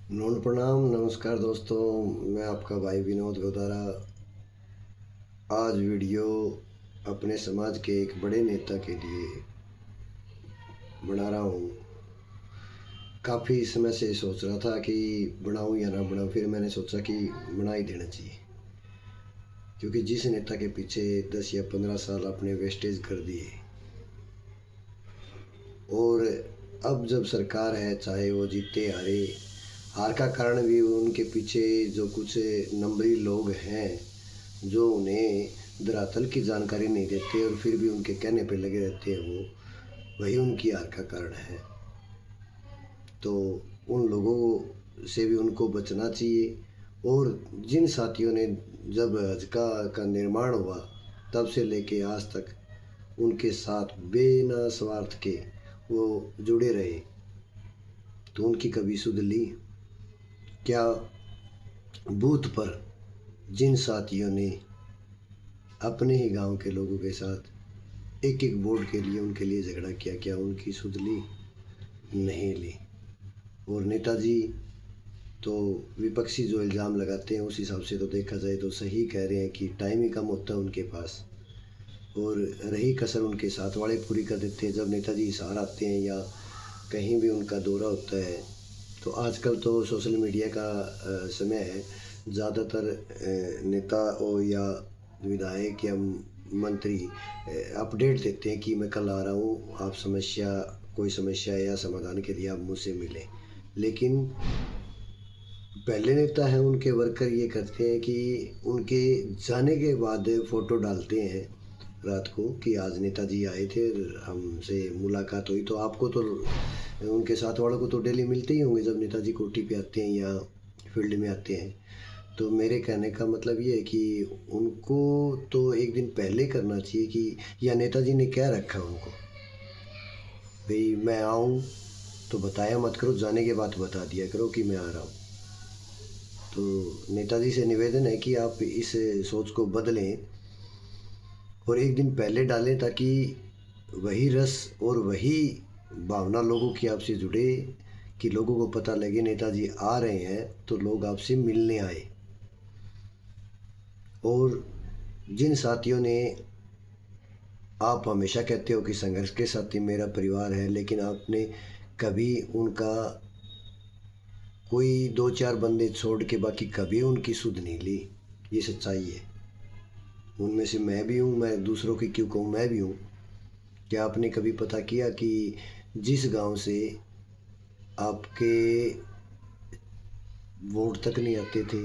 नमन प्रणाम, नमस्कार दोस्तों। मैं आपका भाई विनोद गोदारा आज वीडियो अपने समाज के एक बड़े नेता के लिए बना रहा हूँ। काफ़ी समय से सोच रहा था कि बनाऊँ या ना बनाऊँ, फिर मैंने सोचा कि बना ही देना चाहिए, क्योंकि जिस नेता के पीछे 10 या 15 साल अपने वेस्टेज कर दिए और अब जब सरकार है, चाहे वो जीते हारे, हार का कारण भी उनके पीछे जो कुछ नंबरी लोग हैं जो उन्हें धरातल की जानकारी नहीं देते और फिर भी उनके कहने पे लगे रहते हैं, वो वही उनकी हार का कारण है। तो उन लोगों से भी उनको बचना चाहिए। और जिन साथियों ने जब हजका का निर्माण हुआ तब से लेके आज तक उनके साथ बिना स्वार्थ के वो जुड़े रहे, तो उनकी कभी सुध ली क्या? बूथ पर जिन साथियों ने अपने ही गांव के लोगों के साथ एक एक वोट के लिए उनके लिए झगड़ा किया, क्या उनकी सुध ली? नहीं ली। और नेताजी तो विपक्षी जो इल्ज़ाम लगाते हैं उस हिसाब से तो देखा जाए तो सही कह रहे हैं कि टाइम ही कम होता है उनके पास, और रही कसर उनके साथ वाले पूरी कर देते हैं। जब नेताजी हिसार आते हैं या कहीं भी उनका दौरा होता है, तो आजकल तो सोशल मीडिया का समय है। ज़्यादातर नेता हो या विधायक या मंत्री अपडेट देते हैं कि मैं कल आ रहा हूँ, आप कोई समस्या या समाधान के लिए आप मुझसे मिलें। लेकिन पहले नेता हैं, उनके वर्कर ये करते हैं कि उनके जाने के बाद फ़ोटो डालते हैं रात को कि आज नेताजी आए थे, हमसे मुलाकात हुई। तो आपको तो उनके साथ वालों को तो डेली मिलते ही होंगे जब नेताजी कोठी पे आते हैं या फील्ड में आते हैं। तो मेरे कहने का मतलब ये है कि उनको तो एक दिन पहले करना चाहिए कि, या नेताजी ने क्या रखा उनको, भाई मैं आऊँ तो बताया मत करो, जाने के बाद बता दिया करो कि मैं आ रहा हूँ। तो नेताजी से निवेदन है कि आप इस सोच को बदलें और एक दिन पहले डालें, ताकि वही रस और वही भावना लोगों की आपसे जुड़े कि लोगों को पता लगे नेताजी आ रहे हैं तो लोग आपसे मिलने आए। और जिन साथियों ने, आप हमेशा कहते हो कि संघर्ष के साथी मेरा परिवार है, लेकिन आपने कभी उनका कोई 2-4 बंदे छोड़ के बाकी कभी उनकी सुध नहीं ली। ये सच्चाई है। उनमें से मैं भी हूँ, मैं दूसरों की क्यों कहूँ, मैं भी हूँ। क्या आपने कभी पता किया कि जिस गांव से आपके वोट तक नहीं आते थे,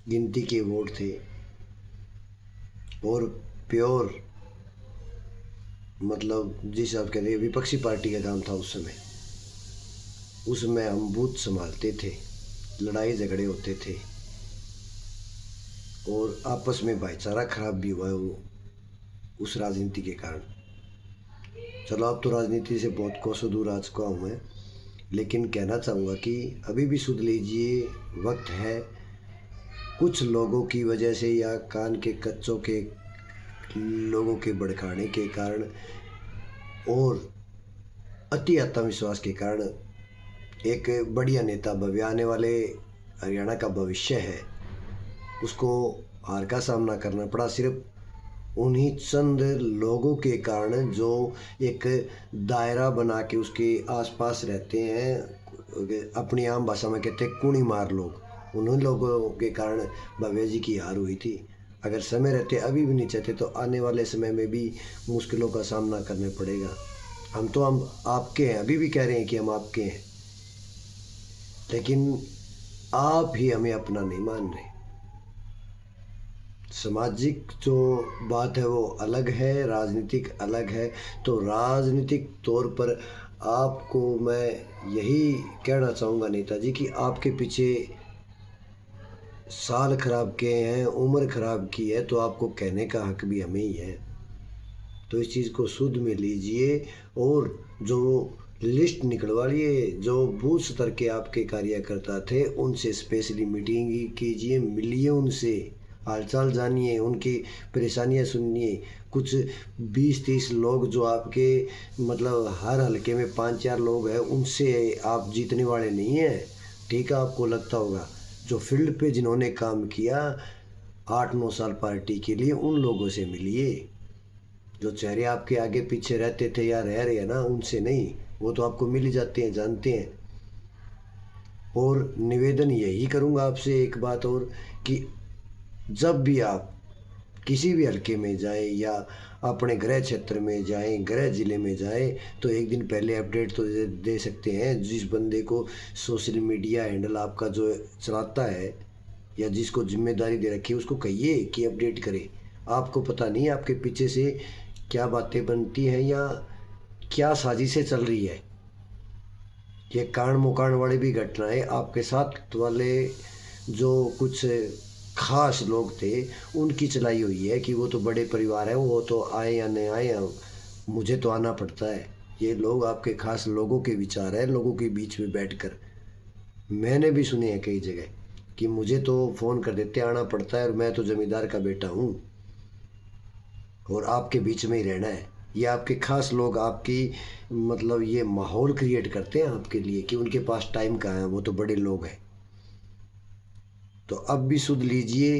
गिनती के वोट थे और प्योर, मतलब जिस आप कह रहे हैं विपक्षी पार्टी का काम था उस समय, उसमें हम बूथ संभालते थे, लड़ाई झगड़े होते थे और आपस में भाईचारा खराब भी हुआ है उस राजनीति के कारण। चलो अब तो राजनीति से बहुत कोसों दूर आ चुका हूँ मैं, लेकिन कहना चाहूँगा कि अभी भी सुध लीजिए, वक्त है। कुछ लोगों की वजह से या कान के कच्चों के लोगों के भड़काने के कारण और अति आत्मविश्वास के कारण एक बढ़िया नेता भव्य आने वाले हरियाणा का भविष्य है, उसको हार का सामना करना पड़ा सिर्फ उन्हीं चंद लोगों के कारण जो एक दायरा बना के उसके आसपास रहते हैं। अपनी आम भाषा में कहते हैं कूणी मार लोग, उन्हीं लोगों के कारण भव्य जी की हार हुई थी। अगर समय रहते अभी भी नहीं चाहते तो आने वाले समय में भी मुश्किलों का सामना करना पड़ेगा। हम आपके हैं, अभी भी कह रहे हैं कि हम आपके हैं, लेकिन आप ही हमें अपना नहीं मान रहे। सामाजिक जो बात है वो अलग है, राजनीतिक अलग है। तो राजनीतिक तौर पर आपको मैं यही कहना चाहूँगा नेताजी कि आपके पीछे साल खराब किए हैं, उम्र खराब की है, तो आपको कहने का हक भी हमें ही है। तो इस चीज़ को सुध में लीजिए और जो लिस्ट निकलवा लिए, जो बूथ स्तर के आपके कार्यकर्ता थे उनसे स्पेशली मीटिंग कीजिए, मिलिए उनसे, हालचाल जानिए, उनकी परेशानियां सुनिए। कुछ 20-30 लोग जो आपके, मतलब हर हलके में 5-4 लोग हैं, उनसे आप जीतने वाले नहीं हैं। ठीक है, आपको लगता होगा जो फील्ड पे जिन्होंने काम किया 8-9 साल पार्टी के लिए, उन लोगों से मिलिए। जो चेहरे आपके आगे पीछे रहते थे या रह रहे हैं ना, उनसे नहीं, वो तो आपको मिल ही जाते हैं, जानते हैं। और निवेदन यही करूँगा आपसे एक बात और, कि जब भी आप किसी भी हलके में जाएं या अपने गृह क्षेत्र में जाएं, गृह जिले में जाएं, तो एक दिन पहले अपडेट तो दे सकते हैं। जिस बंदे को सोशल मीडिया हैंडल आपका जो चलाता है या जिसको जिम्मेदारी दे रखी है, उसको कहिए कि अपडेट करे। आपको पता नहीं आपके पीछे से क्या बातें बनती हैं या क्या साजिशें चल रही है। ये कांड मुकांड वाली भी घटनाएं आपके साथ वाले जो कुछ खास लोग थे उनकी चलाई हुई है कि वो तो बड़े परिवार है, वो तो आए या नहीं आए, मुझे तो आना पड़ता है। ये लोग आपके खास लोगों के विचार है, लोगों के बीच में बैठकर। मैंने भी सुने हैं कई जगह कि मुझे तो फ़ोन कर देते, आना पड़ता है और मैं तो ज़मींदार का बेटा हूँ और आपके बीच में ही रहना है। ये आपके खास लोग आपकी मतलब ये माहौल क्रिएट करते हैं आपके लिए कि उनके पास टाइम कहाँ है, वो तो बड़े लोग हैं। तो अब भी सुध लीजिए।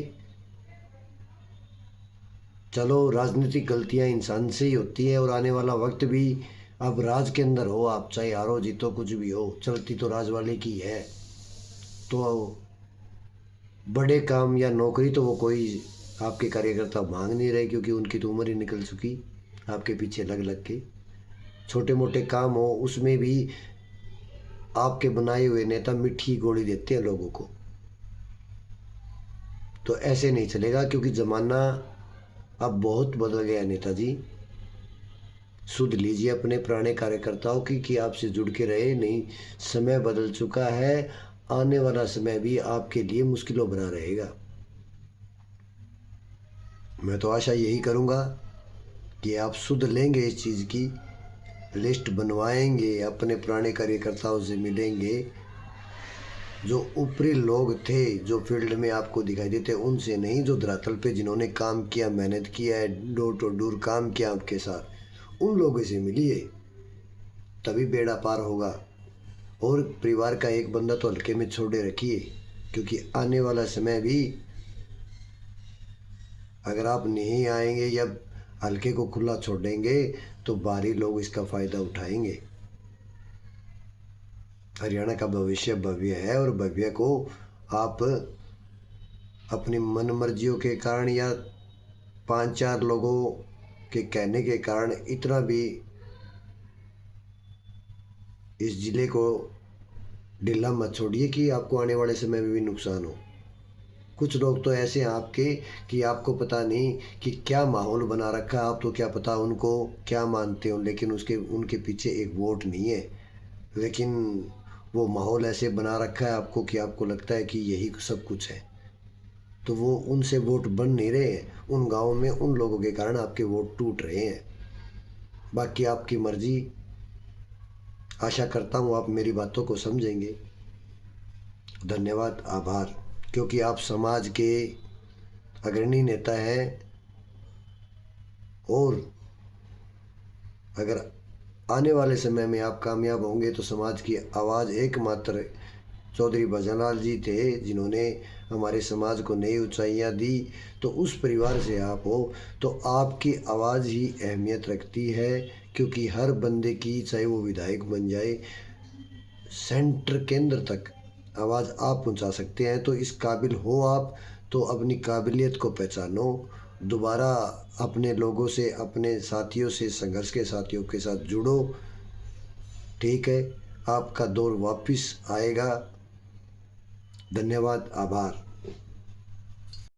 चलो, राजनीतिक गलतियां इंसान से ही होती है और आने वाला वक्त भी अब राज के अंदर हो, आप चाहे हारो जीतो कुछ भी हो, चलती तो राज वाले की है। तो बड़े काम या नौकरी तो वो कोई आपके कार्यकर्ता मांग नहीं रहे, क्योंकि उनकी तो उम्र ही निकल चुकी आपके पीछे लग लग के। छोटे मोटे काम हो उसमें भी आपके बनाए हुए नेता मीठी गोली देते हैं लोगों को। तो ऐसे नहीं चलेगा, क्योंकि ज़माना अब बहुत बदल गया नेताजी। सुध लीजिए अपने पुराने कार्यकर्ताओं की कि आपसे जुड़ के रहे, नहीं समय बदल चुका है। आने वाला समय भी आपके लिए मुश्किलों भरा रहेगा। मैं तो आशा यही करूँगा कि आप सुध लेंगे, इस चीज़ की लिस्ट बनवाएंगे, अपने पुराने कार्यकर्ताओं से मिलेंगे, जो ऊपरी लोग थे जो फील्ड में आपको दिखाई देते उनसे नहीं, जो धरातल पे जिन्होंने काम किया, मेहनत किया है, डोर टू डोर काम किया आपके साथ, उन लोगों से मिलिए, तभी बेड़ा पार होगा। और परिवार का एक बंदा तो हल्के में छोड़े रखिए, क्योंकि आने वाला समय भी अगर आप नहीं आएंगे या हल्के को खुला छोड़ेंगे तो बाहरी लोग इसका फ़ायदा उठाएंगे। हरियाणा का भविष्य भव्य है और भव्य को आप अपनी मन मर्जियों के कारण या 5-4 लोगों के कहने के कारण इतना भी इस ज़िले को ढीला मत छोड़िए कि आपको आने वाले समय में भी नुकसान हो। कुछ लोग तो ऐसे हैं आपके कि आपको पता नहीं कि क्या माहौल बना रखा है, आप तो क्या पता उनको क्या मानते हो, लेकिन उनके पीछे एक वोट नहीं है, लेकिन वो माहौल ऐसे बना रखा है आपको कि आपको लगता है कि यही सब कुछ है। तो वो उनसे वोट बन नहीं रहे हैं, उन गाँव में उन लोगों के कारण आपके वोट टूट रहे हैं। बाकी आपकी मर्जी। आशा करता हूँ आप मेरी बातों को समझेंगे। धन्यवाद, आभार, क्योंकि आप समाज के अग्रणी नेता हैं और अगर आने वाले समय में आप कामयाब होंगे तो समाज की आवाज़ एकमात्र चौधरी भजनलाल जी थे जिन्होंने हमारे समाज को नई ऊंचाइयां दी। तो उस परिवार से आप हो तो आपकी आवाज़ ही अहमियत रखती है, क्योंकि हर बंदे की, चाहे वो विधायक बन जाए, सेंटर केंद्र तक आवाज़ आप पहुंचा सकते हैं। तो इस काबिल हो आप, तो अपनी काबिलियत को पहचानो, दोबारा अपने लोगों से, अपने साथियों से, संघर्ष के साथियों के साथ जुड़ो। ठीक है, आपका दौर वापस आएगा। धन्यवाद, आभार।